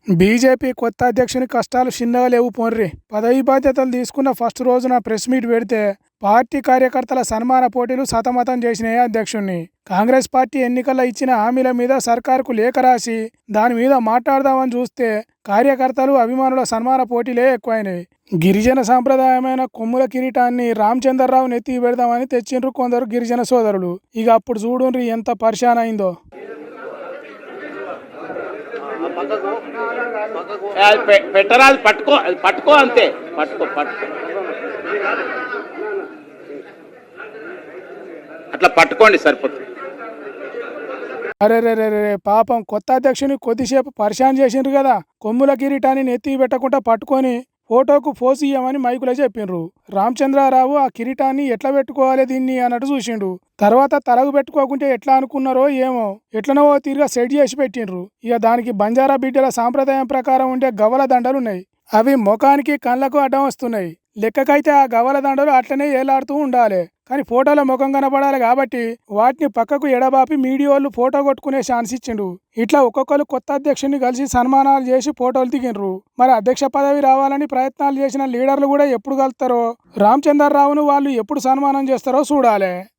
BJP కొత్త అధ్యక్షుని కష్టాలు చిన్నగా లేవు పోన్రి. పదవీ బాధ్యతలు తీసుకున్న ఫస్ట్ రోజున ప్రెస్ మీట్ పెడితే పార్టీ కార్యకర్తల సన్మాన పోటీలు సతమతం చేసినాయి అధ్యక్షుణ్ణి. కాంగ్రెస్ పార్టీ ఎన్నికల్లో ఇచ్చిన హామీల మీద సర్కారుకు లేఖ రాసి దాని మీద మాట్లాడదామని చూస్తే కార్యకర్తలు అభిమానుల సన్మాన పోటీలే ఎక్కువైనవి. గిరిజన సాంప్రదాయమైన కొమ్ముల కిరీటాన్ని రామచంద్రరావు నెత్తి పెడదామని తెచ్చిండ్రు కొందరు గిరిజన సోదరులు. ఇక అప్పుడు చూడుండ్రి ఎంత పరిశాన్ అయిందో. పెట్టరా, అది పట్టుకో, అది పట్టుకో, అంతే, పట్టుకో పట్టుకో, అట్లా పట్టుకోండి సరిపోతుంది. అరే రే రే రే పాపం కొత్త అధ్యక్షుని కొద్దిసేపు పరిశాన్ చేసిండ్రు కదా. కొమ్ముల కిరీటాన్ని నెత్తి పెట్టకుండా పట్టుకొని ఫోటోకు పోజ్ ఇయ్యమని మైకులో చెప్పిండ్రు. రామచంద్రారావు ఆ కిరీటాన్ని ఎట్లా పెట్టుకోవాలి దీన్ని అన్నట్టు చూసిండు. తర్వాత తలకు పెట్టుకోకుంటే ఎట్లా అనుకున్నారో ఏమో ఎట్లనో తీరుగా సెట్ చేసి పెట్టిండ్రు. ఇక దానికి బంజారా బిడ్డల సాంప్రదాయం ప్రకారం ఉండే గవ్వల దండలున్నాయి. అవి ముఖానికి కళ్ళకు అడ్డం వస్తున్నాయి. లెక్కకైతే ఆ గవ్వల దండలు అట్లనే ఏలాడుతూ ఉండాలి. కానీ ఫోటోలో ముఖం కనపడాలి కాబట్టి వాటిని పక్కకు ఎడబాపి మీడియోళ్ళు ఫోటో కొట్టుకునే ఛాన్స్ ఇచ్చిండు. ఇట్లా ఒక్కొక్కరు కొత్త అధ్యక్షుని కలిసి సన్మానాలు చేసి ఫోటోలు దిగిండ్రు. మరి అధ్యక్ష పదవి రావాలని ప్రయత్నాలు చేసిన లీడర్లు కూడా ఎప్పుడు కలుస్తారో, రామచంద్రరావును వాళ్ళు ఎప్పుడు సన్మానం చేస్తారో చూడాలి.